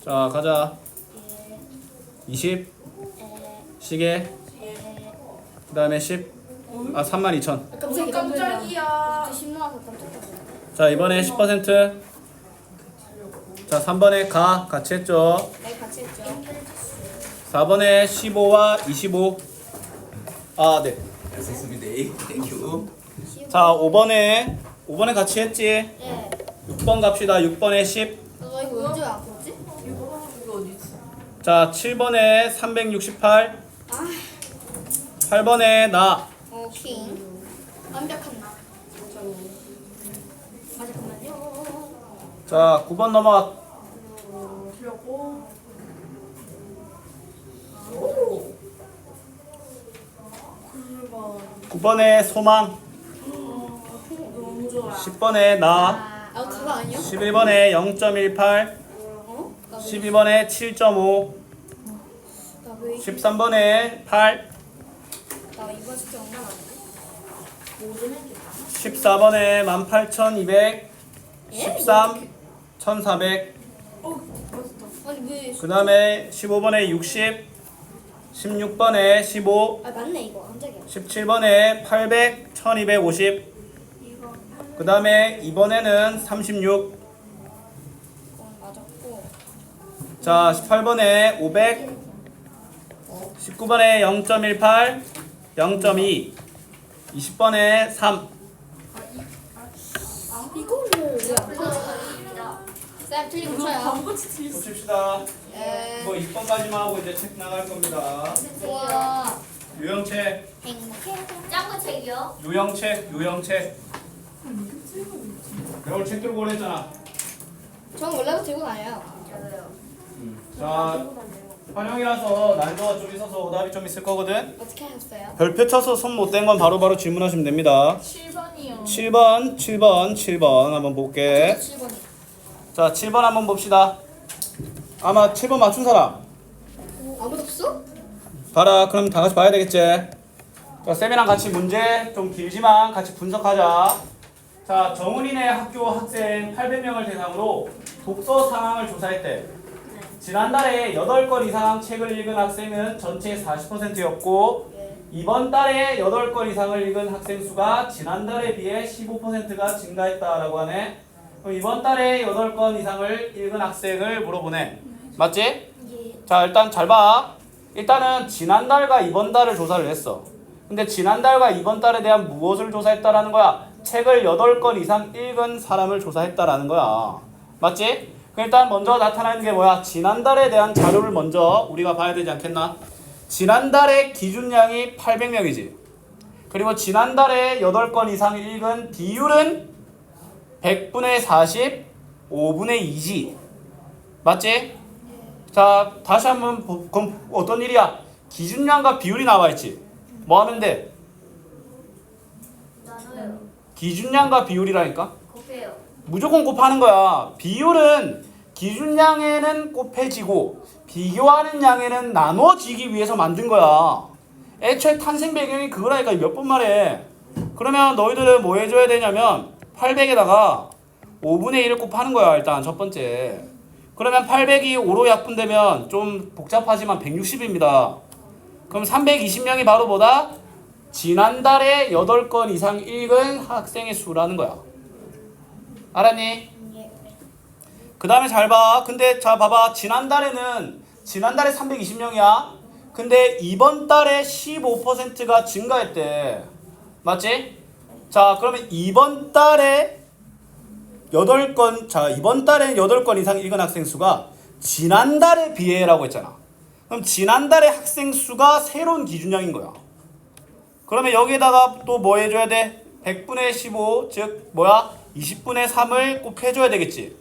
자 가자. 20 시계 그 다음에 10 32,000. 깜짝이야. 자 이번에 10%. 자 3번에 가 같이 했죠. 네, 같이 했죠. 4번에 15와 25. 아 네. 알겠습니다. 땡큐. 자 5번에 같이 했지. 네. 6번 갑시다. 6번에 10. 너 이거 언제 안 보지? 이거 어디 있어? 자 7번에 368. 8번에 나. 킹. 완벽한 나. 아 잠깐만요. 자 9번 넘어가. 주려고. 9번에 소망. 너무 좋아. 10번에 나. 그거 아니야? 11번에 0.18. 어? 12번에 7.5. 나왜 13번에 8. 나 이번 숙제 엉망 아닌데? 14번에 18,200. 13 1,400. 아니 왜? 그 다음에 15번에 60. 16번에 15. 아 맞네 이거 깜짝이야. 17번에 800 1250. 그 다음에 이번에는 36. 맞았고. 자 18번에 500. 19번에 0.18 0.2. 20번에 3. 이거를 쌤 틀리면 쳐요. 고칩시다. 에. 이거 2번까지만 하고 이제 책 나갈 겁니다. 우와. 유형책. 행복해. 짱구 책이요? 유형책. 내가 오늘 책 들고 오랬잖아. 전 원래부터 들고 다녀요. 저도요. 자 환영이라서 난도가 좀 있어서 오답이 좀 있을 거거든. 어떻게 하셨어요? 별표 쳐서 손 못 댄 건 바로바로 질문하시면 됩니다. 7번이요. 7번 한번 볼게. 7번이. 자 7번 한번 봅시다. 아마 7번 맞춘 사람 아무도 없어? 봐라. 그럼 다 같이 봐야 되겠지. 자 쌤이랑 같이 문제 좀 길지만 같이 분석하자. 자 정은이네 학교 학생 800명을 대상으로 독서 상황을 조사했대. 지난달에 8권 이상 책을 읽은 학생은 전체의 40%였고 이번 달에 8권 이상을 읽은 학생 수가 지난달에 비해 15%가 증가했다라고 하네. 그럼 이번 달에 8권 이상을 읽은 학생을 물어보네. 맞지? 예. 자 일단 잘 봐. 일단은 지난달과 이번 달을 조사를 했어. 근데 지난달과 이번 달에 대한 무엇을 조사했다라는 거야? 책을 8권 이상 읽은 사람을 조사했다라는 거야. 맞지? 일단 먼저 나타나는 게 뭐야? 지난달에 대한 자료를 먼저 우리가 봐야 되지 않겠나? 지난달의 기준량이 800명이지. 그리고 지난달에 8권 이상 읽은 비율은 100분의 40, 5분의 2지. 맞지? 자, 다시 한번 그럼 어떤 일이야? 기준량과 비율이 나와 있지. 뭐 하면 돼? 나눠요. 기준량과 비율이라니까? 곱해요. 무조건 곱하는 거야. 비율은 기준량에는 곱해지고 비교하는 양에는 나눠지기 위해서 만든 거야. 애초에 탄생 배경이 그거라니까. 몇 번 말해. 그러면 너희들은 뭐 해줘야 되냐면 800에다가 5분의 1을 곱하는 거야. 일단 첫 번째. 그러면 800이 5로 약분되면 좀 복잡하지만 160입니다. 그럼 320명이 바로 뭐다? 지난달에 8권 이상 읽은 학생의 수라는 거야. 알았니? 예. 그 다음에 잘 봐. 근데 자 봐봐. 지난달에 320명이야. 근데 이번 달에 15%가 증가했대. 맞지? 자 그러면 이번 달에 8권 이상 읽은 학생 수가 지난달에 비해라고 했잖아. 그럼 지난달에 학생 수가 새로운 기준량인 거야. 그러면 여기에다가 또 뭐 해줘야 돼? 100분의 15, 즉 뭐야? 20분의 3을 꼭 해줘야 되겠지.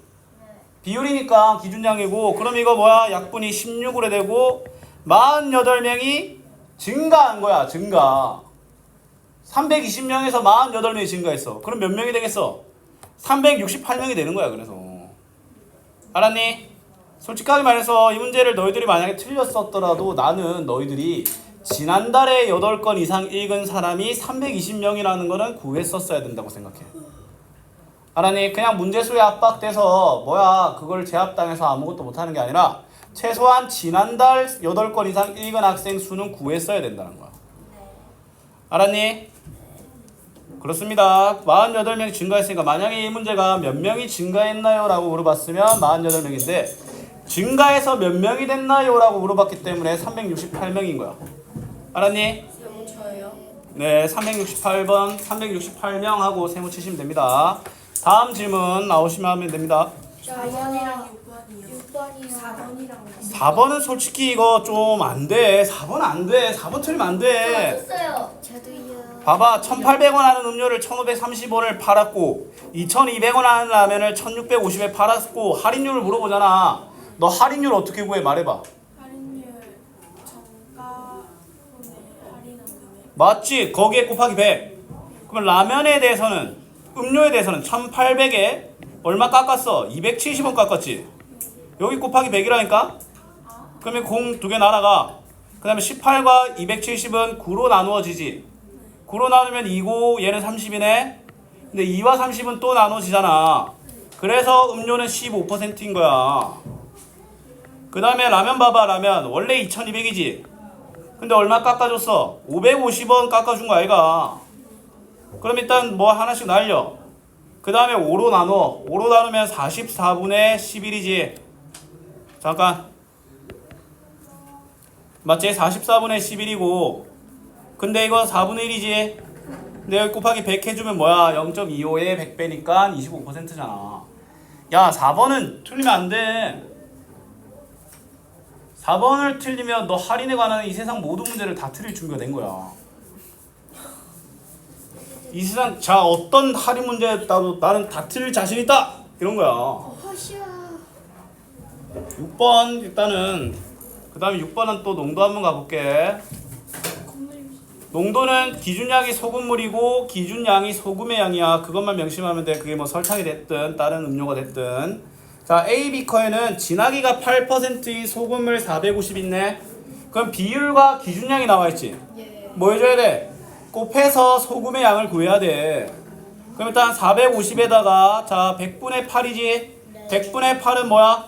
비율이니까 기준량이고. 그럼 이거 뭐야? 약분이 16으로 되고 48명이 증가한 거야. 증가. 320명에서 48명이 증가했어. 그럼 몇 명이 되겠어? 368명이 되는 거야. 그래서 알았니? 솔직하게 말해서 이 문제를 너희들이 만약에 틀렸었더라도 나는 너희들이 지난달에 8건 이상 읽은 사람이 320명이라는 거는 구했었어야 된다고 생각해. 알았니? 그냥 문제수에 압박돼서 뭐야 그걸 제압당해서 아무것도 못하는 게 아니라 최소한 지난달 8건 이상 읽은 학생 수는 구했어야 된다는 거야. 알았니? 그렇습니다. 48명이 증가했으니까 만약에 이 문제가 몇 명이 증가했나요? 라고 물어봤으면 48명인데 증가해서 몇 명이 됐나요? 라고 물어봤기 때문에 368명인 거야. 알았니? 세모 저예요. 네, 368번, 368명 하고 세모 치시면 됩니다. 다음 질문 나오시면 하면 됩니다. 4번이랑 6번이요. 6번이요. 4번이랑 4번은 솔직히 이거 좀 안 돼. 4번 안 돼. 4번 틀리면 안 돼. 맞았어요. 저도요. 봐봐, 1,800원 하는 음료를 1,530원을 팔았고 2,200원 하는 라면을 1,650에 팔았고 할인율을 물어보잖아. 너 할인율 어떻게 구해? 말해봐. 할인율 정가 분의 할인한 금액. 맞지? 거기에 곱하기 100. 그러면 라면에 대해서는 음료에 대해서는 1,800에 얼마 깎았어? 270원 깎았지? 여기 곱하기 100이라니까? 그러면 공 두 개 날아가. 그 다음에 18과 270은 9로 나누어지지. 9로 나누면 2고 얘는 30이네. 근데 2와 30은 또 나눠지잖아. 그래서 음료는 15%인 거야. 그 다음에 라면 봐봐. 라면 원래 2200이지. 근데 얼마 깎아줬어? 550원 깎아준 거 아이가. 그럼 일단 뭐 하나씩 날려. 그 다음에 5로 나눠. 5로 나누면 44분의 11이지. 잠깐. 맞지? 44분의 11이고 근데 이거 4분의 1이지. 근데 여기 곱하기 100 해주면 뭐야? 0.25에 100배니까 25%잖아. 야 4번은 틀리면 안 돼. 4번을 틀리면 너 할인에 관한 이 세상 모든 문제를 다 틀릴 준비가 된 거야. 이 세상 자 어떤 할인 문제 따도 나는 다 틀릴 자신 있다 이런 거야. 허시야. 6번 일단은 그 다음에 6번은 또 농도 한번 가볼게. 농도는 기준량이 소금물이고 기준량이 소금의 양이야. 그것만 명심하면 돼. 그게 뭐 설탕이 됐든 다른 음료가 됐든. 자 A, B커에는 진하기가 8%인 소금물 450 있네. 그럼 비율과 기준량이 나와있지. 예. 뭐 해줘야 돼? 곱해서 소금의 양을 구해야 돼. 그럼 일단 450에다가 자 100분의 8이지. 100분의 8은 뭐야?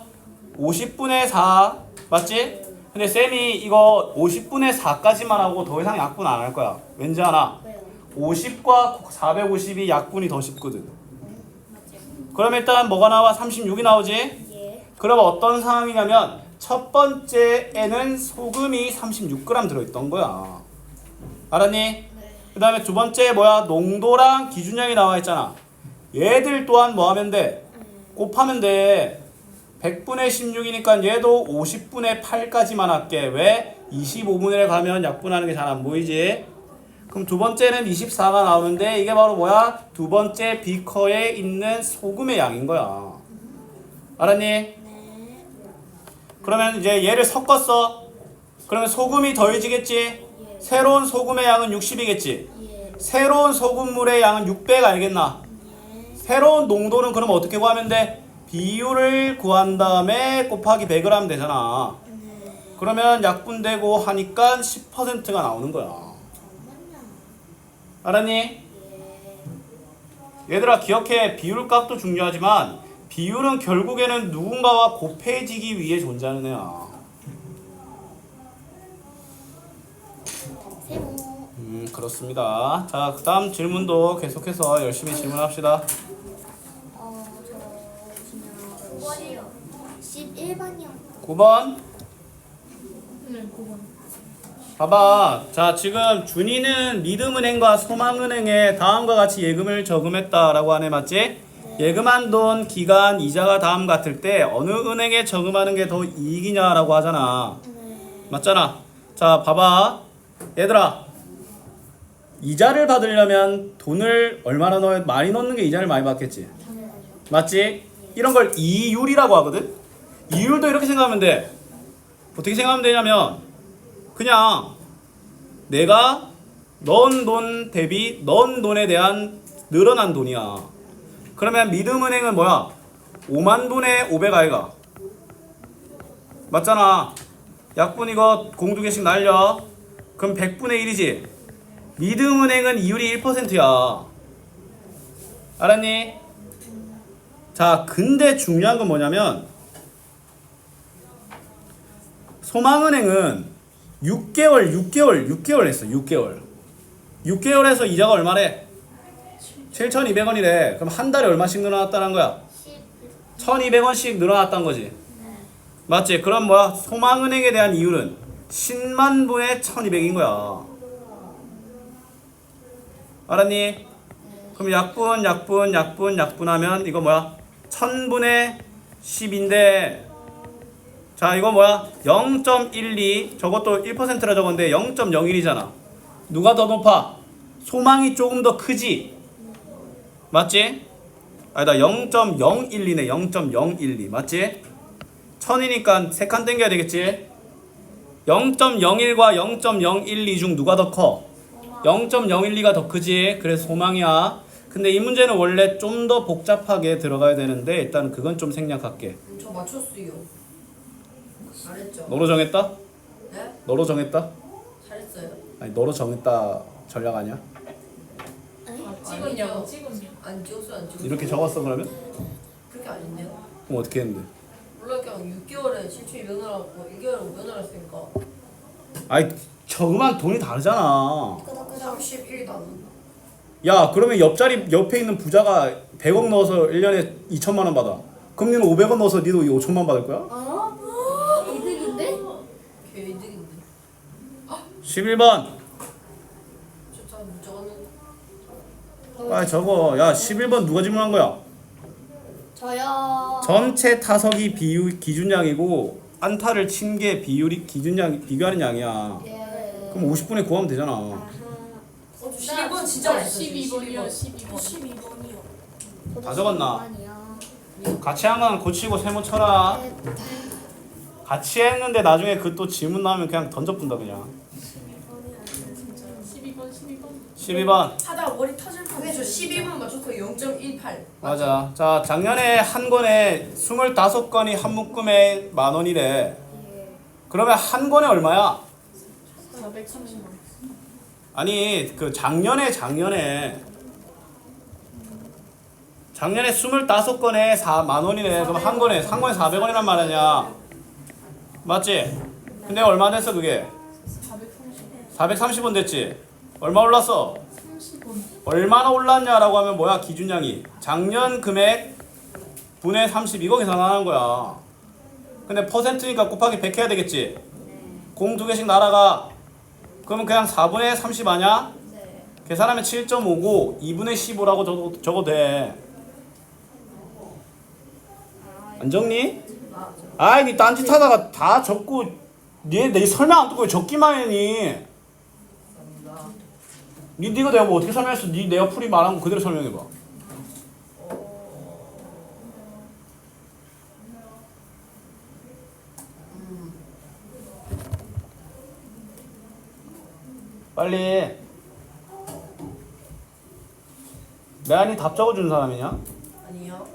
50분의 4 맞지? 근데 쌤이 이거 50분의 4까지만 하고 더 이상 약분 안 할 거야. 왠지 아나? 왜요? 50과 450이 약분이 더 쉽거든. 그럼 일단 뭐가 나와? 36이 나오지? 예. 그럼 어떤 상황이냐면 첫 번째에는 소금이 36g 들어있던 거야. 알았니? 네. 그 다음에 두 번째 뭐야? 농도랑 기준량이 나와 있잖아. 얘들 또한 뭐 하면 돼? 곱하면 돼. 100분의 16이니까 얘도 50분의 8까지만 할게. 왜? 25분의 1 가면 약분하는 게 잘 안 보이지? 그럼 두 번째는 24가 나오는데 이게 바로 뭐야? 두 번째 비커에 있는 소금의 양인 거야. 알았니? 네. 그러면 이제 얘를 섞었어. 그러면 소금이 더해지겠지? 새로운 소금의 양은 60이겠지? 예. 새로운 소금물의 양은 600 알겠나? 예. 새로운 농도는 그럼 어떻게 구하면 돼? 비율을 구한 다음에 곱하기 100을 하면 되잖아. 네. 그러면 약분되고 하니까 10%가 나오는 거야. 알았니? 얘들아 기억해. 비율값도 중요하지만 비율은 결국에는 누군가와 곱해지기 위해 존재하는 애야. 세모. 그렇습니다. 자, 그 다음 질문도 계속해서 열심히 질문합시다. 저 그냥 11번이요. 9번. 네, 9번. 봐봐. 자, 지금 준이는 리듬은행과 소망은행에 다음과 같이 예금을 저금했다라고 하네. 맞지? 예금한 돈, 기간, 이자가 다음 같을 때 어느 은행에 저금하는 게 더 이익이냐라고 하잖아. 맞잖아. 자, 봐봐. 얘들아. 이자를 받으려면 돈을 얼마나 넣어야 많이 넣는 게 이자를 많이 받겠지. 맞지? 이런 걸 이율이라고 하거든. 이율도 이렇게 생각하면 돼. 어떻게 생각하면 되냐면 그냥 내가 넣은 돈 대비 넣은 돈에 대한 늘어난 돈이야. 그러면 믿음은행은 뭐야? 5만 분의 500 아이가. 맞잖아. 약분 이거 공 두 개씩 날려. 그럼 100분의 1이지. 믿음은행은 이율이 1%야. 알았니? 자, 근데 중요한 건 뭐냐면 소망은행은 6개월 했어. 6개월에서 이자가 얼마래? 7,200원이래. 그럼 한 달에 얼마씩 늘어났다는 거야? 1,200원씩 늘어났다는 거지. 맞지? 그럼 뭐야? 소망은행에 대한 이율은 10만 분의 1,200인 거야. 알았니? 그럼 약분하면 이거 뭐야? 1000분의 10인데 자 이거 뭐야? 0.12 저것도 1%라 적었는데 0.01이잖아. 누가 더 높아? 소망이 조금 더 크지? 맞지? 아니다 0.012네 0.012 맞지? 1000이니까 3칸 땡겨야 되겠지? 0.01과 0.012 중 누가 더 커? 0.012가 더 크지? 그래서 소망이야. 근데 이 문제는 원래 좀 더 복잡하게 들어가야 되는데 일단 그건 좀 생략할게. 저 맞췄어요. 잘했죠? 너로 정했다? 네? 너로 정했다? 잘했어요. 아니 너로 정했다 전략 아니야? 찍었냐고 찍었냐. 안 찍었어요, 안 찍었어요. 이렇게 적었어 그러면? 그렇게 아닌데요? 그럼 어떻게 했는데? 몰라 그냥 6개월에 7,200원 하고 1개월에 500원 했으니까 아이 저그만 돈이 다르잖아. 31 나눈. 야 그러면 옆자리 옆에 있는 부자가 100억 넣어서 1년에 2천만 원 받아. 그럼 니는 500원 넣어서 니도 5천만 받을 거야? 이득인데? 걔 이득인데. 11번 저잘 못 적었는데. 빨리 적어. 야 11번 누가 질문한 거야? 저요. 전체 타석이 기준량이고 안타를 친 게 기준량 비교하는 양이야. 예. 그럼 50분에 구하면 되잖아. 아하. 12번 진짜 맛있어요. 12번이요 12번. 12번이요. 다 적었나? 같이 한 건 고치고 세모 쳐라. 같이 했는데 나중에 그 또 질문 나오면 그냥 던져푼다 그냥. 12번. 하다 머리 터질 근데 저 12번 맞춰서 0.18. 맞아. 자 작년에 한 권에 25건이 한 묶음에 10,000원이래. 예. 그러면 한 권에 얼마야? 430원. 아니 그 작년에 25건에 10,000원이네. 그럼 한 권에 400원이란 말이냐? 맞지? 근데 얼마 됐어 그게? 430원 됐지? 얼마 올랐어? 30원. 얼마나 올랐냐라고 하면 뭐야 기준량이? 작년 금액 분의 30 이거 계산하는 거야. 근데 퍼센트니까 곱하기 100 해야 되겠지? 공 2개씩 날아가. 그러면 그냥 4분의 30 아냐? 네. 계산하면 7.5고 2분의 15라고 적어도 돼. 안 적니? 아이 니 딴짓 하다가 다 적고 내 설명 안 듣고 왜 적기만 해니? 니가 내가 뭐 어떻게 설명했어? 니 내가 풀이 말한 거 그대로 설명해봐. 빨리. 메아니 답 적어주는 사람이냐? 아니요.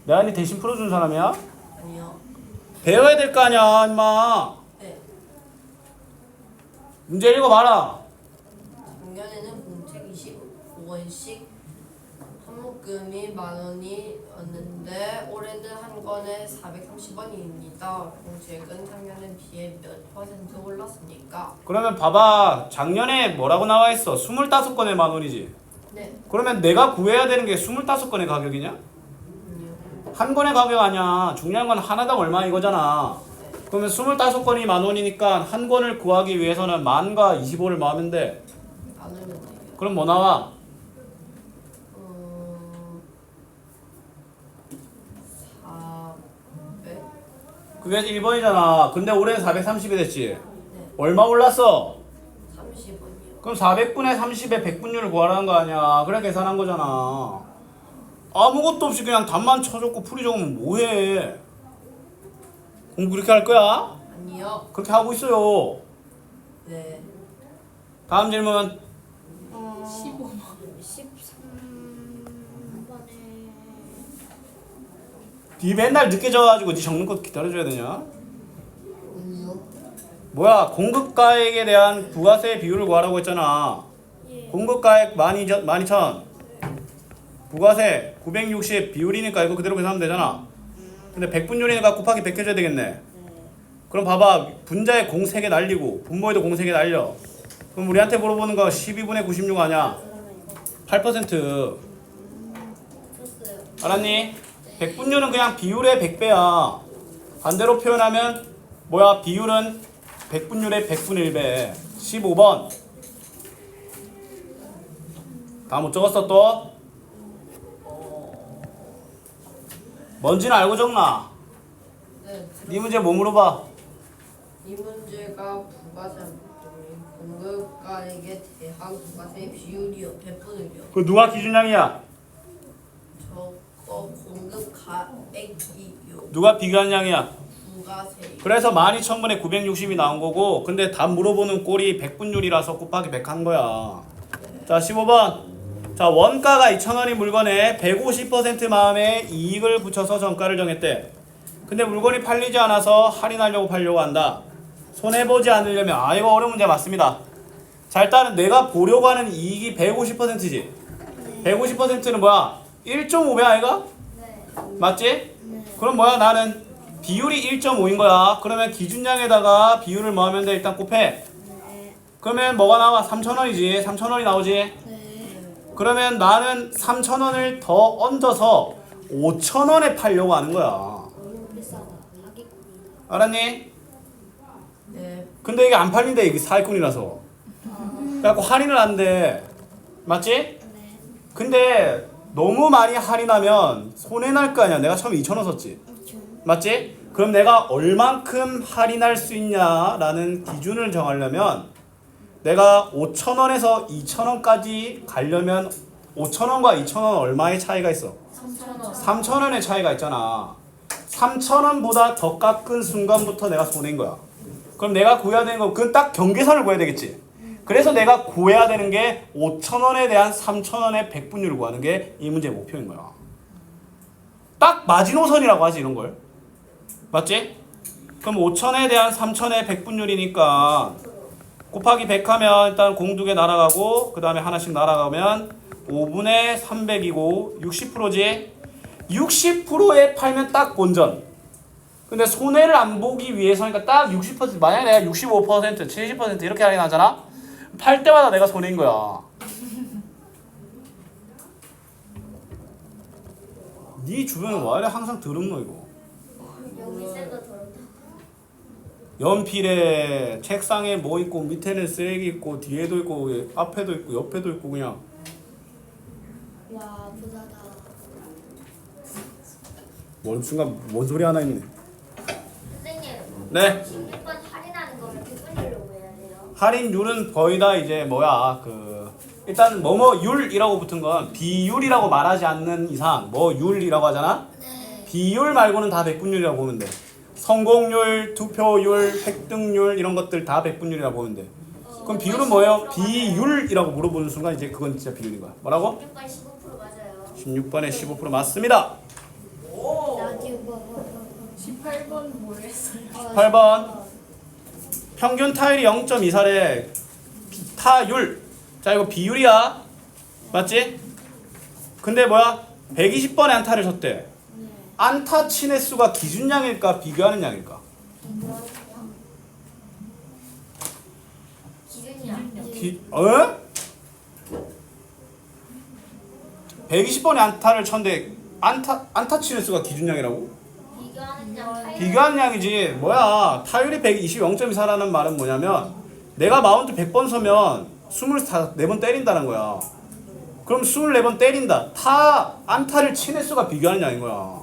메아니 대신 풀어주는 사람이야? 아니요. 배워야 될 거 아니야 임마. 네. 문제 읽어봐라. 작년에는 공책 25원씩 한 묶음이 10,000원이었는데 올해는 한 권에 430원입니다. 공책은 작년에 비해 몇 퍼센트 올랐습니까? 그러면 봐봐. 작년에 뭐라고 나와 있어? 25건에 10,000원이지. 네. 그러면 내가 구해야 되는 게 25건의 가격이냐? 아니요. 한 건의 가격 아니야. 중요한 건 하나당 얼마 이거잖아. 그러면 25건이 10,000원이니까 한 권을 구하기 위해서는 만과 25를 뭐하면 돼? 나누면 돼요. 그럼 뭐 나와? 400? 그게 1번이잖아. 근데 올해는 430이 됐지. 네. 얼마 올랐어? 30원이요. 그럼 400분의 30의 백분율을 구하라는 거 아니야. 그래 계산한 거잖아. 아무것도 없이 그냥 답만 쳐줬고 풀이 적으면 뭐해? 공부 그렇게 할 거야? 아니요. 그렇게 하고 있어요. 네. 다음 질문. 15번. 13번에 니 맨날 늦게 져가지고 니 적는 거 기다려줘야 되냐? 아니요. 뭐야 공급가액에 대한 부가세 비율을 구하라고 했잖아. 예. 공급가액 12,000. 부가세 960 비율이니까 이거 그대로 계산하면 되잖아. 근데 100분율이니까 곱하기 100 해줘야 되겠네. 그럼 봐봐. 분자에 공 3개 날리고 분모에도 공 3개 날려. 그럼 우리한테 물어보는 거 12분의 96 아니야? 8%. 줬어요. 알았니? 100분율은 그냥 비율의 100배야. 반대로 표현하면 뭐야? 비율은 100분율의 100분의 1배. 15번. 다 못 적었어 또? 뭔지는 알고 적나? 네. 네 문제 뭐 물어봐? 이 문제가 부가세 공급가액에 대한 부가세 비율이요. 100분을요. 그 누가 기준량이야? 저거 공급가액이요. 누가 비교한 양이야? 부가세. 그래서 12,000분의 960이 나온 거고, 근데 답 물어보는 꼴이 100분율이라서 곱하기 100 한 거야. 자 15번. 자 원가가 2,000원인 물건에 150% 마음의 이익을 붙여서 정가를 정했대. 근데 물건이 팔리지 않아서 할인하려고 팔려고 한다. 손해보지 않으려면, 아 이거 어려운 문제 맞습니다. 자 일단은 내가 보려고 하는 이익이 150%지. 150%는 뭐야? 1.5배 아이가? 네. 맞지? 네. 그럼 뭐야? 나는 비율이 1.5인 거야. 그러면 기준량에다가 비율을 뭐 하면 돼? 일단 곱해. 네. 그러면 뭐가 나와? 3,000원이지. 3,000원이 나오지. 네. 그러면 나는 3,000원을 더 얹어서 5,000원에 팔려고 하는 거야. 너무 비싸다. 사기꾼이다. 알았니? 네. 근데 이게 안 팔린대. 이게 사기꾼이라서. 그래갖고 할인을 한대. 맞지? 네. 근데 너무 많이 할인하면 손해날 거 아니야. 내가 처음에 2,000원 썼지. 그렇죠. 맞지? 그럼 내가 얼만큼 할인할 수 있냐라는 기준을 정하려면 내가 5,000원에서 2,000원까지 가려면 5,000원과 2,000원 얼마의 차이가 있어? 3,000원. 3,000원의 차이가 있잖아. 3,000원보다 더 깎은 순간부터 내가 손해인 거야. 그럼 내가 구해야 되는 건 그건 딱 경계선을 구해야 되겠지. 그래서 내가 구해야 되는 게 5,000원에 대한 3,000원의 백분율을 구하는 게 이 문제의 목표인 거야. 딱 마지노선이라고 하지 이런 걸. 맞지? 그럼 5,000원에 대한 3,000원의 백분율이니까 곱하기 100 하면 일단 공 2개 날아가고 그 다음에 하나씩 날아가면 5분의 300이고 60%지? 60%에 팔면 딱 본전. 근데 손해를 안 보기 위해서니까 딱 60%, 만약에 내가 65%, 70% 이렇게 할인하잖아? 팔 때마다 내가 손해인 거야. 네 주변에 왜 이래 항상 더럽노 이거. 여기 쌤도 더럽다. 연필에 책상에 뭐 있고 밑에는 쓰레기 있고 뒤에도 있고 앞에도 있고 옆에도 있고 그냥 와 부자다. 뭐 순간 뭔 소리 하나 있네. 선생님. 네. 16번 할인하는 거는 100분율로 해야 돼요. 할인율은 거의 다 이제 뭐야 그 일단 뭐뭐율이라고 붙은 건 비율이라고 말하지 않는 이상 뭐율이라고 하잖아. 네. 비율 말고는 다 백분율이라고 보면 돼. 성공률, 투표율, 획득률 이런 것들 다 백분율이라고 보면 돼. 그럼 비율은 뭐예요? 비율이라고 물어보는 순간 이제 그건 진짜 비율인 거야. 뭐라고? 16번 15% 맞아요. 16번에 15% 맞습니다. 라디오 뭐. 18번 모르겠어요. 8번 평균 타율이 0.24래. 타율. 자 이거 비율이야. 맞지? 근데 뭐야? 120번에 안타를 쳤대. 안타 친 횟수가 기준량일까 비교하는 양일까? 기준이야. 어? 120번에 안타를 쳤는데 안타 친 횟수가 기준량이라고? 비교하는 양. 비교하는 양이지. 뭐야? 타율이 120.024라는 말은 뭐냐면 내가 마운드 100번 서면 24번 때린다는 거야. 그럼 24번 때린다. 안타를 친 횟수가 비교하는 양인 거야.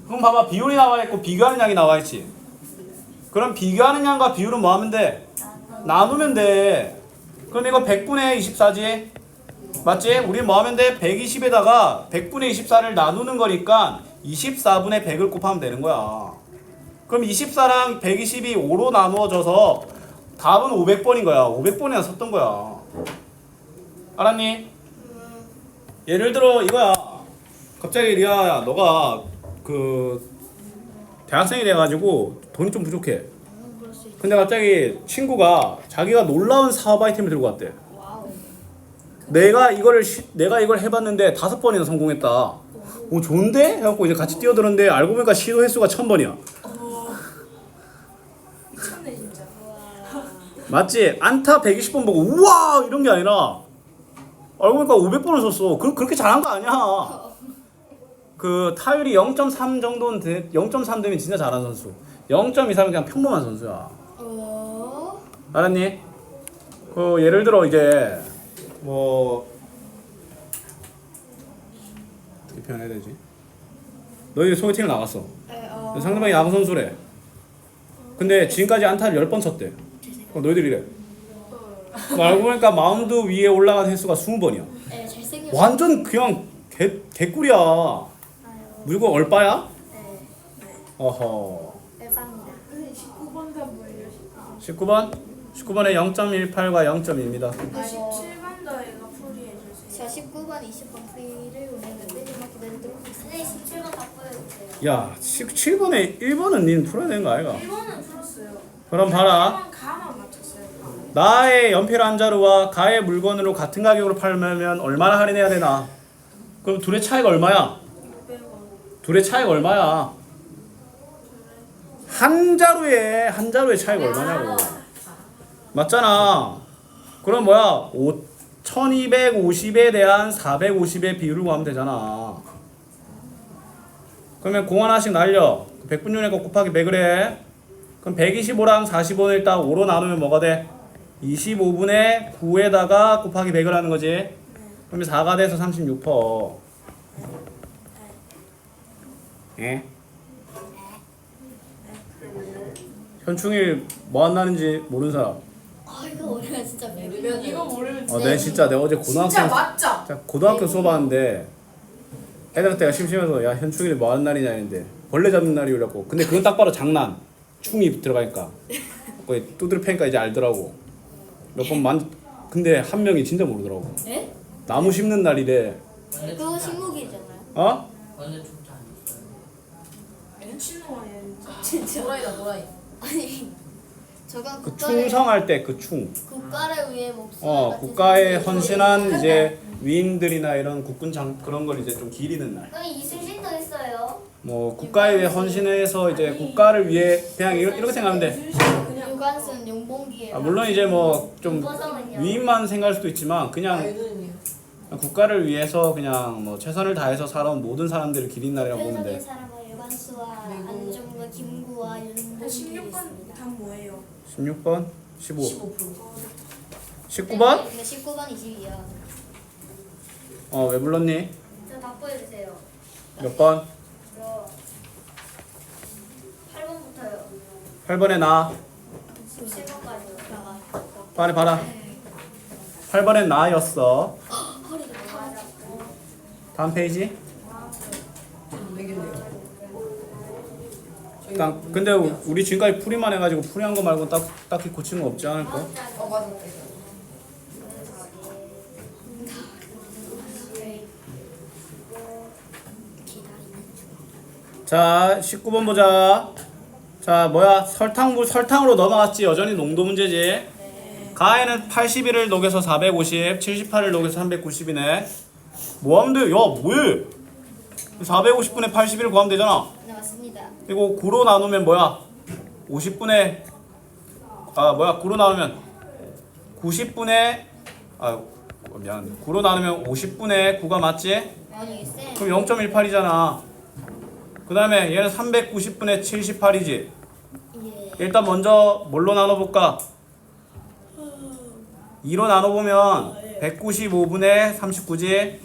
그럼 봐봐. 비율이 나와 있고 비교하는 양이 나와 있지. 그럼 비교하는 양과 비율은 뭐 하면 돼? 나누면 돼. 그럼 이거 100분의 24지? 맞지? 우리 뭐 하면 돼? 120에다가 100분의 24를 나누는 거니까 24분의 100을 곱하면 되는 거야. 그럼 24랑 120이 5로 나누어져서 답은 500번인 거야. 500번이나 썼던 거야. 알았니? 예를 들어 이거야. 갑자기 리아야 너가 그 대학생이 돼가지고 돈이 좀 부족해. 그럴 수 있다. 근데 갑자기 친구가 자기가 놀라운 사업 아이템을 들고 왔대. 와우. 내가 이걸 해봤는데 5번이나 성공했다. 오 좋은데? 해갖고 이제 같이 뛰어들었는데 알고 보니까 시도 횟수가 1000번이야. 미쳤네 진짜. 맞지? 안타 120번 보고 우와 이런 게 아니라 알고 보니까 500번을 썼어. 그렇게 잘한 거 아니야. 그 타율이 0.3 정도는 0.3 되면 진짜 잘하는 선수. 0.23은 그냥 평범한 선수야. 알았니? 그 예를 들어 이제 뭐 어떻게 표현해야 되지? 너희 소개팅을 나갔어. 상대방이 야구 선수래. 근데 지금까지 안타를 10번 쳤대. 그럼 너희들이 이래. 알고 보니까 마운드 위에 올라간 횟수가 20번이야. 네, 잘생겼어. 완전 그냥 개꿀이야. 물고 얼빠야? 네, 어허. 대박입니다. 19번 다 뭐예요? 19번? 19번에 0.18과 0.1입니다. 17번 더해가 풀이해 주세요. 저 19번, 20번 프리를 운행했는데 정말 기다리도록 하겠습니다. 네, 17번 다 보여주세요. 야, 17번에 1번은 니는 풀어야 되는 거 아이가? 1번은 풀었어요. 그럼 봐라. 1번 가만 맞췄어요. 나의 연필 한 자루와 가의 물건으로 같은 가격으로 팔면 얼마나 할인해야 되나? 그럼 둘의 차이가 얼마야? 600원. 둘의 차이가 얼마야? 한 자루의 차이가 얼마냐고. 맞잖아. 그럼 뭐야? 1250에 대한 450의 비율을 구하면 되잖아. 그러면 공 하나씩 날려. 100분율의 거 곱하기 100을 해. 그럼 125랑 45는 딱 5로 나누면 뭐가 돼? 25분의 9에다가 곱하기 100을 하는 거지. 그러면 4가 돼서 36%. 예? 현충일 뭐 안 나는지 모르는 사람. 아, 이거 어려워 진짜. 이거 모르면 내 진짜 내가 어제 진짜 고등학생 맞죠? 자, 고등학교 수업하는데 애들한테 내가 심심해서 야 현충일이 뭐 하는 날이냐 했는데 벌레 잡는 날이라고. 근데 그건 딱 봐도 장난. 충이 들어가니까 거의 두드려 패니까 이제 알더라고. 몇 번 근데 한 명이 진짜 모르더라고. 네? 나무 심는 날이래. 그거 식목일이잖아요. 어? 완전 축제 아니었어요? 미친놈이야 진짜. 진짜. 도라이다 도라이. 아니, 저건 그 국가를 충성할 때 그 충. 국가를 위해 목숨. 국가에 헌신한 이제 위인들이나 이런 국군 그런 걸 이제 좀 기리는 날. 그럼 이순신도 있어요. 뭐 국가에 대해 헌신해서 이제 국가를 위해 그냥 이렇게 생각하면 돼. 유관순 용봉기에. 물론 이제 뭐 좀 윤보성은요? 위인만 생각할 수도 있지만 그냥 아이들은요. 국가를 위해서 그냥 뭐 최선을 다해서 살아온 모든 사람들을 기린 날이라고 그래서 보는데 사람은 유관수와 안종과 김구와 윤봉기. 16번 답 뭐예요? 16번, 15, 15%. 19번? 근데 19번 22요. 왜 불렀니? 저 다 보여주세요. 몇 번? 저 8번부터요. 8번에 나. 17번까지요. 빨리 봐라. 8번엔 나였어. 허리가 맞았고. 다음 페이지. 되겠네요. 일단 근데 우리 지금까지 풀이만 해가지고 풀이한 거 말고 딱히 고친 거 없지 않을까? 맞아. 자, 19번 보자. 자, 뭐야? 설탕으로 넘어갔지. 여전히 농도 문제지. 가에는 81을 녹여서 450, 78을 녹여서 390이네. 뭐 하면 돼? 야, 뭐해? 450분의 81을 구하면 되잖아. 네, 맞습니다. 그리고 9로 나누면 뭐야? 50분의 9로 나누면 90분의 미안. 9로 나누면 50분의 9가 맞지? 아니, 쌤. 그럼 0.18이잖아. 그 다음에 얘는 390분의 78이지. 예. 일단 먼저 뭘로 나눠볼까? 2로 나눠보면 195분의 39지.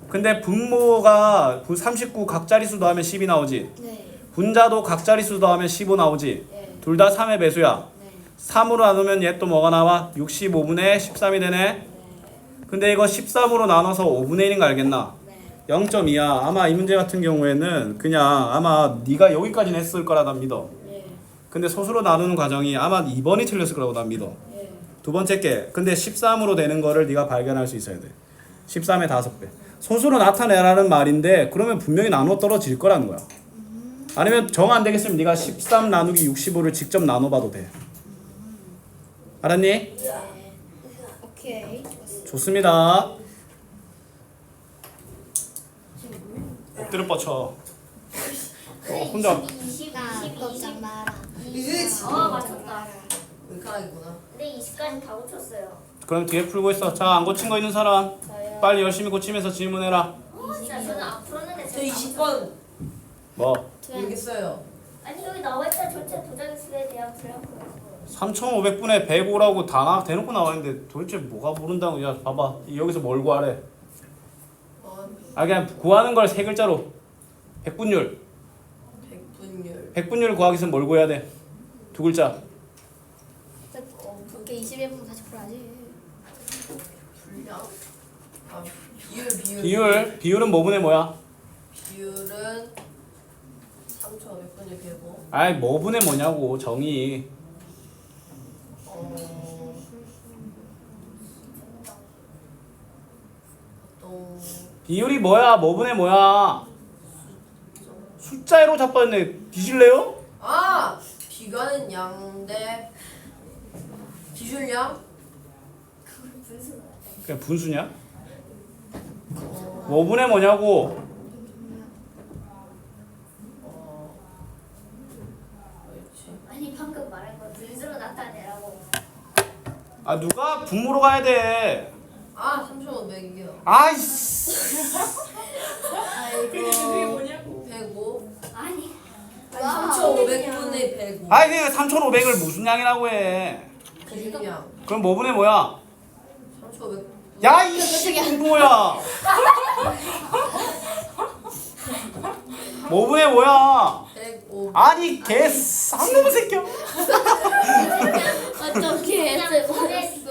근데 분모가 39 각자리수 더하면 10이 나오지. 네. 분자도 각자리수 더하면 15 나오지. 네. 둘 다 3의 배수야. 네. 3으로 나누면 얘 또 뭐가 나와? 65분의 13이 되네. 근데 이거 13으로 나눠서 5분의 1인 거 알겠나? 네. 0.2야. 아마 이 문제 같은 경우에는 그냥 아마 네가 여기까지는 했을 거라 난 믿어. 네. 근데 소수로 나누는 과정이 아마 2번이 틀렸을 거라고 난 믿어. 네. 두 번째 게 근데 13으로 되는 거를 네가 발견할 수 있어야 돼. 13의 5배. 소수로 나타내라는 말인데 그러면 분명히 나눠 떨어질 거라는 거야. 아니면 정 안 되겠으면 네가 13 나누기 65를 직접 나눠봐도 돼. 알았니? 네. 오케이. 좋았어요. 좋습니다. 엎드려 뻗쳐. 혼자. 20가 걱정 마라. 맞췄다. 물가락이구나. 근데 20까지 다 고쳤어요. 그럼 뒤에 풀고 있어. 자, 안 고친 거 있는 사람 저요. 빨리 열심히 고치면서 질문해라. 진짜 저는 안 풀었는데 저 20번 뭐? 모르겠어요. 아니 여기 나와있다 전체 도자기 수에 대한 그래프. 3,500분의 105라고 다 대놓고 나와 있는데 도대체 뭐가 모른다고? 야, 봐봐. 여기서 뭘 구하래? 아, 그냥 구하는 걸 세 글자로. 백분율. 백분율. 백분율 구하기 위해서 뭘 구해야 돼? 두 글자. 그렇게 21분 다시 풀어야지. 분량. 아 비율. 비율은 뭐분의 뭐야? 비율은 3,500분의 105. 아이, 뭐분의 뭐냐고, 정의. 또 비율이 뭐야? 뭐분의 뭐야? 숫자로 자빠졌네. 뒤질래요? 비가는 양대 기준량. 그냥 분수냐? 뭐분의 뭐냐고. 그렇지. 아니 방금 말한 거 분수로 나타내라고. 아, 누가 분모로 가야 돼? 3,500이요. 아이씨. 그게 뭐냐고. 105. 아니. 3,500분의 105. 아이, 내가 3,500을 무슨 양이라고 해? 기준량. 그럼 뭐분의 뭐야? 3,500. 야, 이 뭐야? 뭐분의 뭐야? 105. 아니, 개 쌍놈의 새끼야. 어떻게 했어?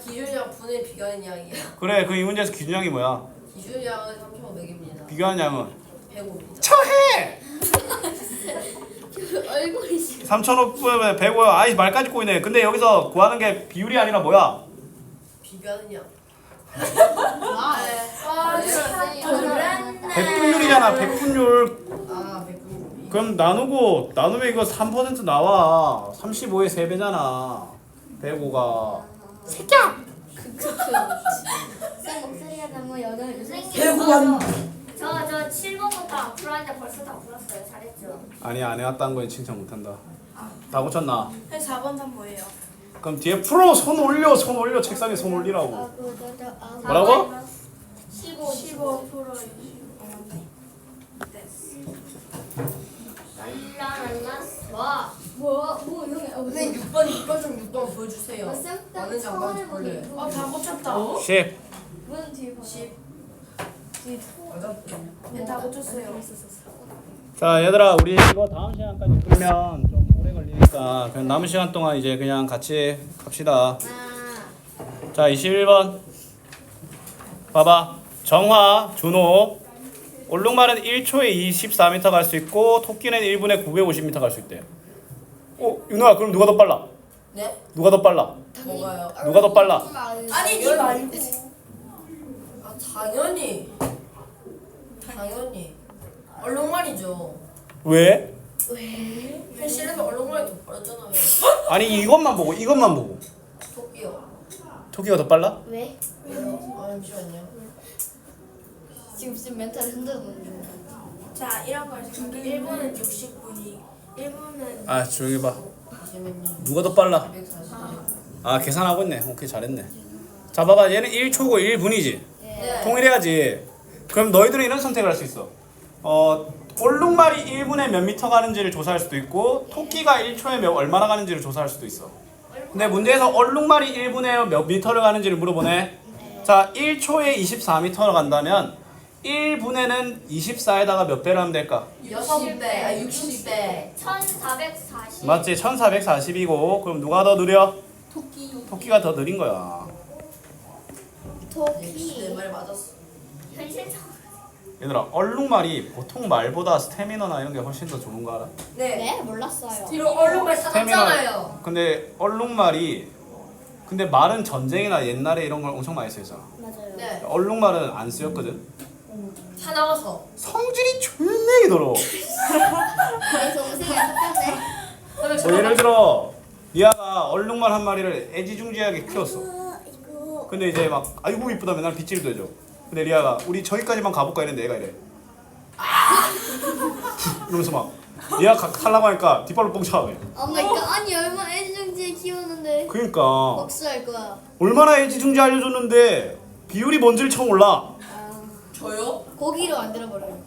기준량 분의 비가는 양이야. 그래, 그 이 문제에서 기준량이 뭐야? 기준량은 3,500입니다. 비교하는 양은 105입니다. 처해. 얼굴이 3,500에 105야. 아이, 말까지 꼬이네. 근데 여기서 구하는 게 비율이 아니라 뭐야? 비가는 양. 백분율이잖아. 백분율. 105. 그럼 나누면 이거 3% 나와. 35의 3배잖아. 105가. 새끼야. 쌤 목소리가 너무 여덟. 저 7번부터 안 풀었는데 벌써 다 풀었어요. 잘했죠. 아니, 안 해왔다는 거에 칭찬 못한다. 다 고쳤나? 4번 답 뭐예요? 그럼 뒤에 풀어. 손 올려. 책상에 손 올리라고. 뭐라고? 15%. 와. 뭐 이런 선생님 6번 좀 6번 보여주세요. 많은지 안 많은지 몰래. 다 고쳤다. 10. 문 뒤에 봐. 10. 맞았죠. 네, 다 고쳤어요. 자, 얘들아, 우리 이거 다음 시간까지 풀면 좀 오래 걸리니까 그냥 남은 시간 동안 이제 그냥 같이 갑시다. 자, 21번. 봐봐. 정화, 준호. 얼룩말은 1초에 24m 갈 수 있고 토끼는 1분에 950m 갈 수 있대. 윤호야, 그럼 누가 더 빨라? 네? 누가 더 빨라? 뭐가요? 누가 더 빨라? 아니, 니 말고. 당연히. 얼룩말이죠. 왜? 현실에서 얼룩말이 더 빠르잖아요. 아니, 이것만 보고. 토끼요. 토끼가 더 빨라? 왜? 왜요? 잠시만요. 지금 멘탈 흔들고 자, 이런 걸 지금 1분은 60분이 1분은 아, 조용히 봐. 잠시만요. 누가 더 빨라? 140. 아, 계산하고 있네. 오케이, 잘했네. 자, 봐봐. 얘는 1초고 1분이지. 네. 통일해야지. 그럼 너희들은 이런 선택을 할 수 있어. 얼룩말이 1분에 몇 미터 가는지를 조사할 수도 있고 토끼가 1초에 얼마나 가는지를 조사할 수도 있어. 근데 문제에서 얼룩말이 1분에 몇 미터를 가는지를 물어보네. 자, 1초에 24미터를 간다면 1분에는 24에다가 몇 배를 하면 될까? 60배, 60배. 1440. 맞지? 1440이고 그럼 누가 더 느려? 토끼가 더 느린 거야. 내 토끼. 말 맞았어. 현실적으로. 얘들아, 얼룩말이 보통 말보다 스태미너나 이런 게 훨씬 더 좋은 거 알아? 네, 몰랐어요. 뒤로 얼룩말 사놨잖아요. 근데 얼룩말이 근데 말은 전쟁이나 옛날에 이런 걸 엄청 많이 쓰였잖아. 맞아요. 네. 얼룩말은 안 쓰였거든. 사나워서. 성질이 존내게 더러워. 그래서 우승이 안 똑같네. 뭐 예를 들어 리아가 얼룩말 한 마리를 애지중지하게 키웠어. 근데 이제 막 아이고 이쁘다 맨날 빗질도 해줘. 근데 리아가 우리 저기까지만 가볼까 이랬는데 얘가 이래. 이러면서 막 리아 하려고 하니까 뒷발로 뻥 차. 그냥. 그러니까 아니 얼마나 애지중지에 키우는데 그러니까 복수할 거야. 얼마나 애지중지 알려줬는데 비율이 뭔지를 처음 몰라. 아, 저요? 고기로 만들어 버려요.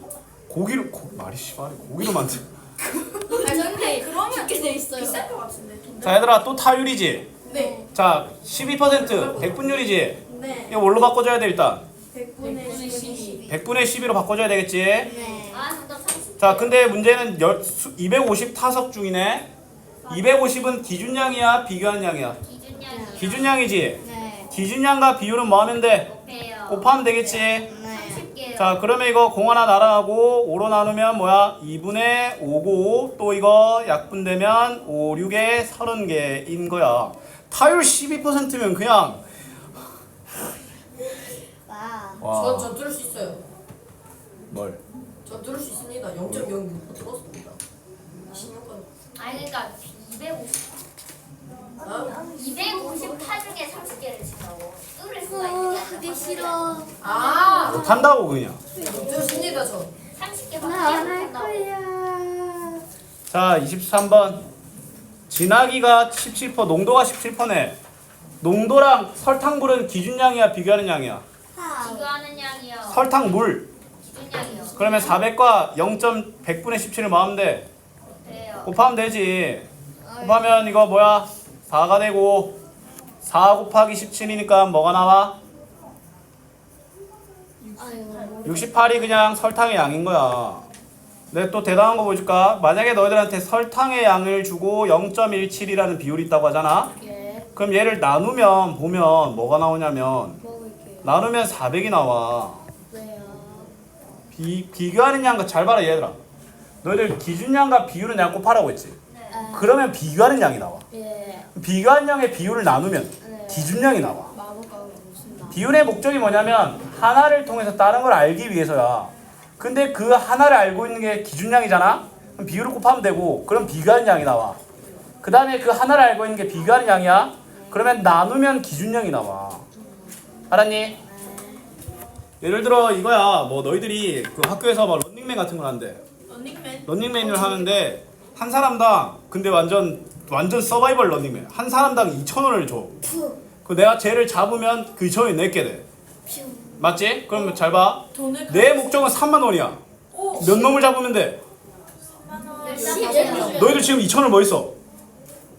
말이 씨발 고기로 만들. 아니 근데 그러면 그렇게 돼 있어요. 비쌀 것 같은데. 자 얘들아 또 타율이지. 네. 자 12% 백분율이지. 네. 이거 뭘로 바꿔줘야 돼 일단? 100분의 12. 100분의 12로 바꿔줘야 되겠지. 네. 나 30. 자 근데 문제는 250 타석 중이네. 250은 기준량이야 비교한량이야? 기준량이요. 기준량이지. 네. 기준량과 비율은 뭐 하면 돼? 곱해요. 곱하면 되겠지. 네. 30개요. 자 그러면 이거 공 하나 날아가고 5로 나누면 뭐야? 2분의 5고 또 이거 약분되면 5, 6에 30개인 거야. 타율 12%면 그냥 와. 저 뚫을 수 있어요. 뭘? 저 뚫을 수 있습니다. 0.06% 뚫었습니다. 16건. 아니 그러니까 250 250타 중에 30개를 친다고 뚫을 수가 있는 게 하기 싫어. 아, 못한다고 그냥. 뚫습니다 저. 30개밖에 나 안 안 할 한다고. 거야. 자 23번 진하기가 17% 농도가 17%네. 농도랑 설탕물은 기준량이야 비교하는 양이야? 비교하는 양이요. 설탕물. 기준량이요. 그러면 400과 0.100분의 17을 뭐 하면 돼? 그래요. 곱하면 되지. 곱하면 이거 뭐야? 4가 되고 4 곱하기 17이니까 뭐가 나와? 아이고. 68이 그냥 설탕의 양인 거야. 내가 또 대단한 거 보여줄까? 만약에 너희들한테 설탕의 양을 주고 0.17이라는 비율이 있다고 하잖아? 예. 그럼 얘를 나누면 보면 뭐가 나오냐면 먹을게요. 나누면 400이 나와. 왜요? 비교하는 양과 잘 봐라 얘들아. 너희들 기준량과 비율은 양 곱하라고 했지? 아, 그러면 비교하는 양이 나와. 예. 비교한 양의 비율을 나누면 네. 기준량이 나와. 마법과학이 무슨 나? 비율의 목적이 뭐냐면 하나를 통해서 다른 걸 알기 위해서야. 근데 그 하나를 알고 있는 게 기준량이잖아? 그럼 비율을 곱하면 되고 그럼 비교하는 양이 나와. 그 다음에 그 하나를 알고 있는 게 비교하는 양이야? 그러면 나누면 기준량이 나와. 알았니? 예를 들어 이거야. 뭐 너희들이 그 학교에서 막 런닝맨 같은 걸 한대. 런닝맨. 런닝맨을 하는데 한 사람당 근데 완전 서바이벌 런닝맨 한 사람당 2,000원을 줘. 그 내가 쟤를 잡으면 그 2,000원이 내게 돼. 맞지? 그럼 잘 봐. 돈을 내 목적은 3만 원이야. 오. 몇 놈을 잡으면 돼? 10. 너희들 지금 2,000을 뭐 있어?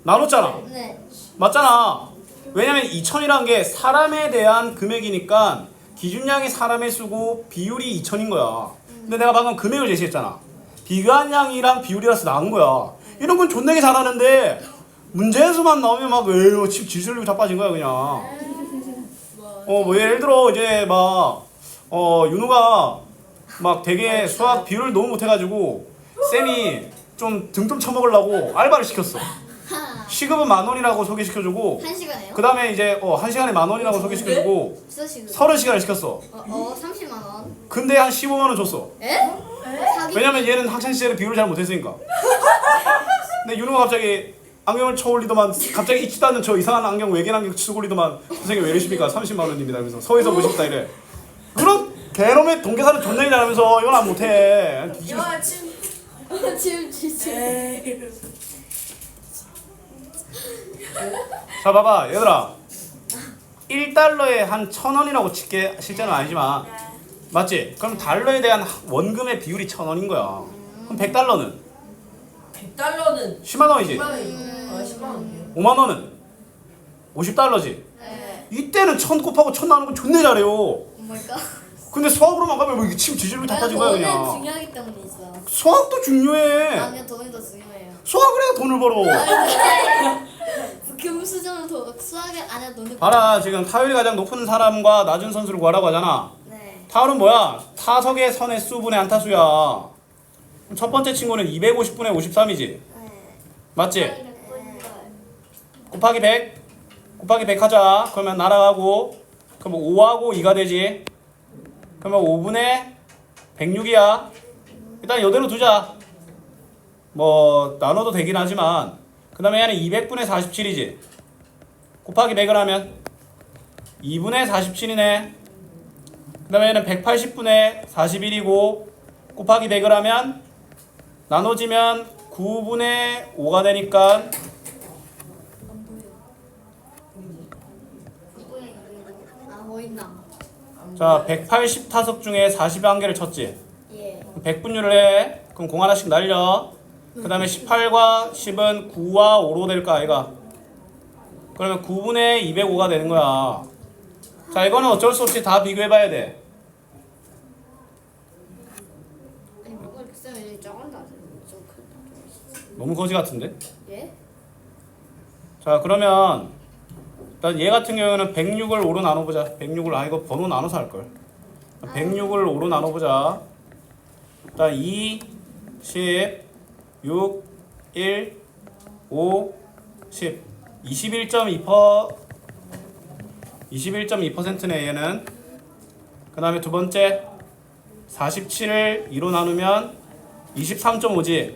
나눴잖아. 네. 맞잖아. 왜냐면 2,000이란 게 사람에 대한 금액이니까 기준량이 사람의 수고 비율이 2,000인 거야. 근데 내가 방금 금액을 제시했잖아. 비교한 양이랑 비율이라서 나온 거야. 이런 건 존나게 잘하는데 문제에서만 나오면 막 에휴 집 지술리고 자빠진 거야 그냥. 뭐 예를 들어 이제 막 윤우가 막 되게 수학 비율을 너무 못해가지고 쌤이 좀 등 좀 쳐먹으려고 알바를 시켰어. 시급은 10,000원이라고 소개시켜주고 1시간에요? 그 다음에 이제 1시간에 10,000원이라고 소개시켜주고 수시급. 30시간을 시켰어. 30만 원. 근데 한 15만 원 줬어. 에? 사기. 왜냐면 얘는 학창 시절에 비율을 잘 못했으니까. 근데 윤호가 갑자기 안경을 쳐올리더만 갑자기 있지도 않는 저 이상한 안경 외계 안경 쓰고 올리더만 선생님 왜 이러십니까? 30만 원입니다. 그래서 서에서 보십다 이래. 그런 개놈의 동계사를 존나 잘하면서 이건 안 못해. 야 지금. 지금 지금. 에이. 자 봐봐 얘들아 1달러에 한 1,000원이라고 칠게 실제는 아니지만 맞지? 그럼 달러에 대한 원금의 비율이 1,000원인 거야. 그럼 100달러는 100달러는 10만 원이지. 10만 원이죠. 아 10만 원이요. 5만 원은 50달러지. 네. 이때는 1,000 곱하고 1,000 나누는 건 존나 잘해요. 오마이갓. 근데 수학으로만 가면 뭐 이게 침 지질로 다 빠진 거야 돈은 그냥. 중요하기 때문이죠. 수학도 중요해. 아니요, 돈이 더 중요해요. 수학을 해야 돈을 벌어. 금수저는 더 수학을 안 해도 돈을 봐라 지금 타율이 가장 높은 사람과 낮은 선수를 구하라고 하잖아. 네. 타율은 뭐야? 타석의 선의 수분의 안타수야. 첫 번째 친구는 250분의 53이지. 네. 맞지? 곱하기 100 곱하기 100 하자. 그러면 날아가고 그럼 5하고 2가 되지. 그러면 5분의 106이야. 일단 이대로 두자. 뭐 나눠도 되긴 하지만 그 다음에 얘는 200분의 47이지. 곱하기 100을 하면 2분의 47이네. 그 다음에 얘는 180분의 41이고 곱하기 100을 하면 나눠지면 9분의 5가 되니까 아 보인다. 자 180타석 중에 41개를 쳤지. 예. 100분율을 해. 그럼 공 하나씩 날려. 그 다음에 18과 10은 9와 5로 될까 아이가? 그러면 9분의 205가 되는 거야. 자 이거는 어쩔 수 없이 다 비교해봐야 돼. 아니 뭐가 이렇게 쌤이 작은다. 좀 큰다. 너무 거지 같은데? 예? 자 그러면 일단 얘 같은 경우는 106을 5로 나눠보자. 106을 이거 번호 나눠서 할걸. 106을 5로 나눠보자. 일단 2, 10, 6, 1, 5, 10 21.2%네 얘는. 그 다음에 두 번째 47을 2로 나누면 23.5지. 예.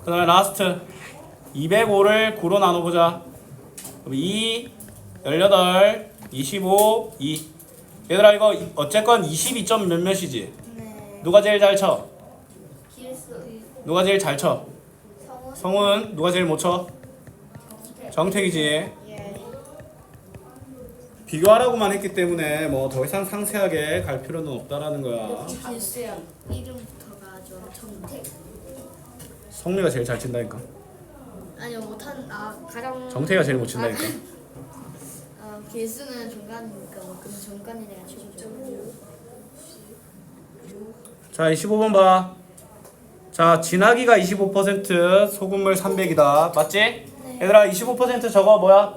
그 다음에 라스트 205를 9로 나눠보자. 그럼 2, 18, 25, 2. 얘들아 이거 어쨌건 22점 몇몇이지? 네. 누가 제일 잘 쳐? 길수. 누가 제일 잘 쳐? 성우. 성훈 누가 제일 못 쳐? 정택이지. 예. 비교하라고만 했기 때문에 뭐 더 이상 상세하게 갈 필요는 없다라는 거야. 길수야. 이름부터가 좀 정택. 성미가 제일 잘 친다니까. 아니요 못한 가장. 정태가 제일 못 친다니까. 길수는 중간이니까 뭐 그럼 중간이래야 최고죠. 자 25번 봐. 자 진하기가 25%, 소금물 300이다. 맞지? 얘들아 25% 저거 뭐야?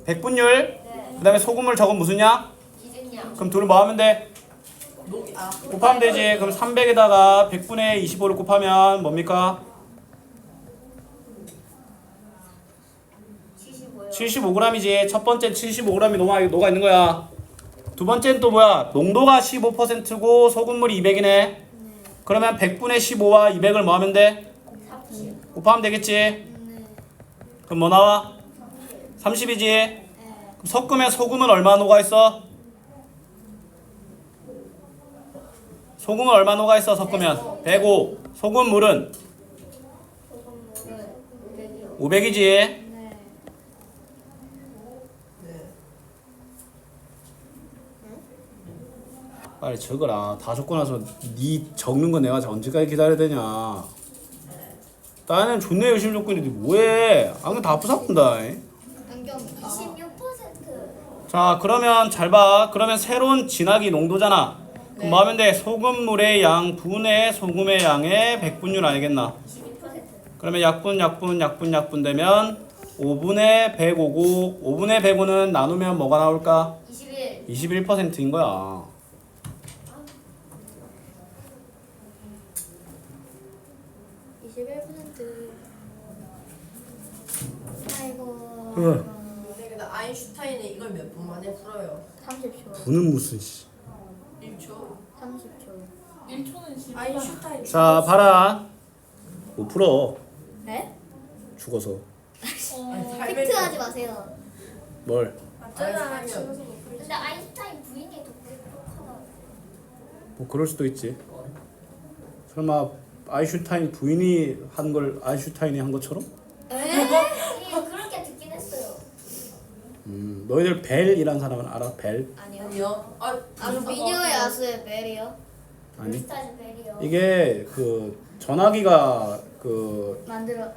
100분율. 그 다음에 소금물 저건 무슨 양? 기준량. 그럼 둘을 뭐 하면 돼? 곱하면 되지. 그럼 300에다가 100분의 25를 곱하면 뭡니까? 75요. 75g이지. 첫 번째는 75g이 녹아 있는 거야. 두 번째는 또 뭐야? 농도가 15%고 소금물이 200이네. 그러면 100분의 15와 200을 뭐 하면 돼? 30. 곱하면 되겠지. 그럼 뭐 나와? 30이지. 그럼 섞으면 소금은 얼마 녹아 있어? 소금은 얼마 녹아 있어? 섞으면 105. 소금물은 소금물은 500이요. 500이지. 네. 빨리 적어라. 다 적고 나서 네 적는 거 내가 언제까지 기다려야 되냐. 나는 존나 열심히 적고 있는데 뭐해. 안경 다 부사꾼다. 안경. 26%. 자 그러면 잘 봐. 그러면 새로운 진하기 농도잖아. 그럼 뭐 하면 돼? 소금물의 양 분의 소금의 양의 100분율 아니겠나? 12%. 그러면 약분 되면 5분의 105고 5분의 105는 나누면 뭐가 나올까? 21. 21%인 거야. 21%. 아이고. 근데 아인슈타인은 이걸 몇 분 만에 풀어요? 30초. 부는 무슨 씨. 1초? 30초. 1초는 10분. 아인슈타인 자 봐라. 못 풀어. 네? 죽어서. 팩트하지 마세요. 뭘? 맞잖아. 아니, 집에서 못 풀지. 근데 아인슈타인 부인이 더 똑똑하다. 뭐 그럴 수도 있지. 설마 아인슈타인 부인이 한 걸 아인슈타인이 한 것처럼? 예, 그렇게 듣긴 했어요. 너희들 벨이란 사람은 알아? 벨? 아니요. 아니요. 그럼 미녀의 야수의 벨이요? 아니. 스타즈 벨이요. 이게 그 전화기가 그 만들어.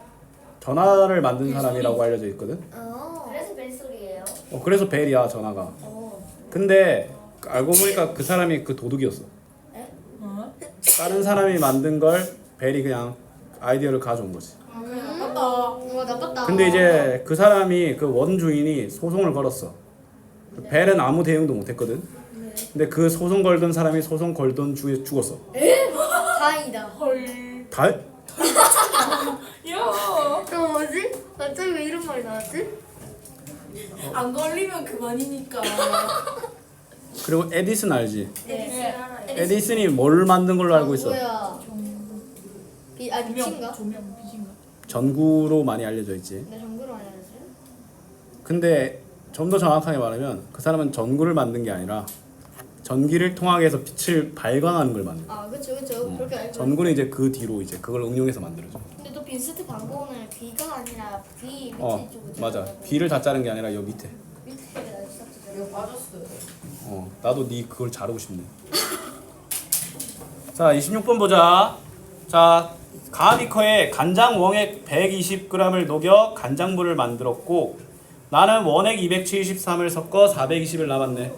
전화를 만든 사람이라고 알려져 있거든. 그래서 벨소리예요. 그래서 벨이야 전화가. 근데 알고 보니까 그 사람이 그 도둑이었어. 다른 사람이 만든 걸 벨이 그냥 아이디어를 가져온 거지. 나빴다. 근데 이제 그 사람이 그 원주인이 소송을 걸었어. 벨은 아무 대응도 못했거든. 근데 그 소송 걸던 사람이 소송 걸던 주에 죽었어. 다행이다. 헐. 다? 야. 뭐지? 갑자기 왜 이런 말이 나왔지? 안 걸리면 그만이니까. 그리고 에디슨 알지? 네. 에디슨이 뭘 만든 걸로 알고 있어? 뭐야? 미친가? 조명 빛인가? 전구로 많이 알려져 있지. 내 정보로 알려야지. 근데 좀 더 정확하게 말하면 그 사람은 전구를 만든 게 아니라 전기를 통하게 해서 빛을 발광하는 걸 만든 거야. 아 그쵸 그렇게 알고. 전구는 이제 그 뒤로 이제 그걸 응용해서 만들어져. 근데 또 빈스트 반 고흐는 B가 아니라 B 밑에 쪽으로. 맞아. B를 다 자른 게 아니라 여기 밑에. 밑에가 있었죠. 이거 빠졌어요. 나도 네 그걸 자르고 싶네. 자, 26번 보자. 자, 가비커에 간장 원액 120g을 녹여 간장물을 만들었고 나는 원액 273을 섞어 420을 남았네.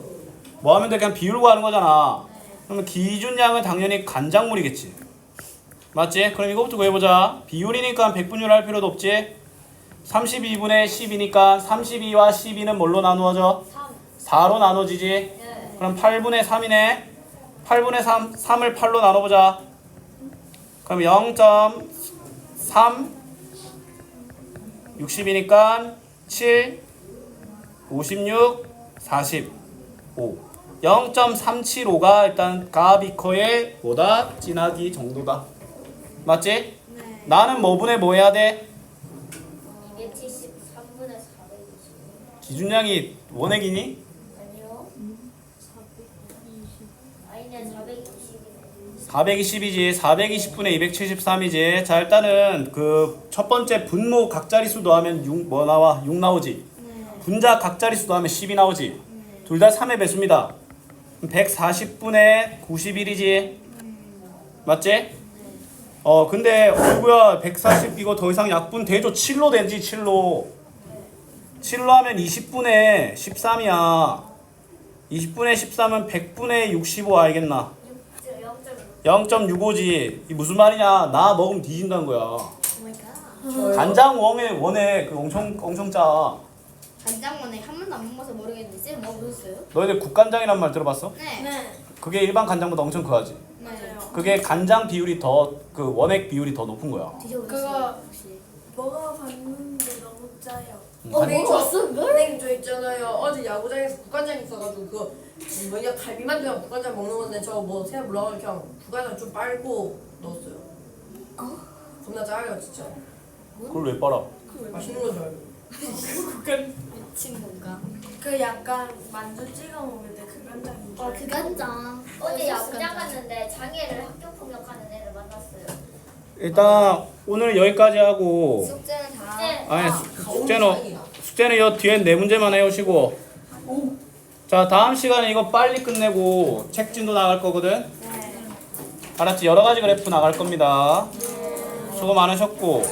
뭐 하면 돼? 그냥 비율 구하는 거잖아. 그러면 기준량은 당연히 간장물이겠지. 맞지? 그럼 이거부터 구해보자. 비율이니까 100분율 할 필요도 없지. 32분의 10이니까 32와 12는 뭘로 나누어져? 4로 나눠지지. 네. 그럼 8분의 3이네. 8분의 3을 8로 나눠보자. 그럼 0.3 60이니까 7 56 45 0.375가 일단 가비커의 보다 진하기 정도다. 맞지? 네. 나는 뭐분의 뭐 해야 돼? 273분의 420. 기준량이 원액이니? 아니요. 아니네 420이네. 420이지. 420분의 273이지. 자, 일단은 그 첫 번째 분모 각자리수 더하면 6 뭐 나와? 6 나오지. 분자 각자리수 더하면 10이 나오지. 둘 다 3의 배수입니다. 140분의 91이지. 맞지? 근데 어이구야 140 이거 더 이상 약분 되죠? 7로 되지. 7로 하면 20분의 13이야. 20분의 13은 100분의 65 알겠나? 0.65지. 이 무슨 말이냐? 나 먹으면 뒤진다는 거야. 간장 원에 그 엄청 짜. 간장만에 한 번도 안 먹어서 모르겠는데 쌤 먹어보셨어요? 너희들 국간장이란 말 들어봤어? 네. 네. 그게 일반 간장보다 엄청 커하지. 맞아요. 그게 간장 비율이 더 그 원액 비율이 더 높은 거야. 드셔보셨어요? 그거 혹시? 먹어봤는데 너무 짜요. 네, 먹었어, 그걸? 선생님 저 있잖아요. 어제 야구장에서 국간장 있어가지고 그거 뭐냐 갈비만두랑 국간장 먹는 건데 저 뭐 생각 몰라 그냥 국간장 좀 빨고 넣었어요. 겁나 짜요 진짜. 그걸 왜 빨아? 맛있는 건 줄 알고. 미친 건가? 그 약간 만두 찍어 먹을 때 그 간장인 줄 알고. 그 간장. 어제 야구장 갔는데 장애를 학교 폭력하는 애를 만났어요. 일단 오늘 여기까지 하고 숙제는 다. 네. 아니 가오리 숙제는 요 뒤에 네 문제만 해오시고 자 다음 시간에 이거 빨리 끝내고 책진도 나갈 거거든. 네. 알았지? 여러 가지 그래프 나갈 겁니다. 수고 많으셨고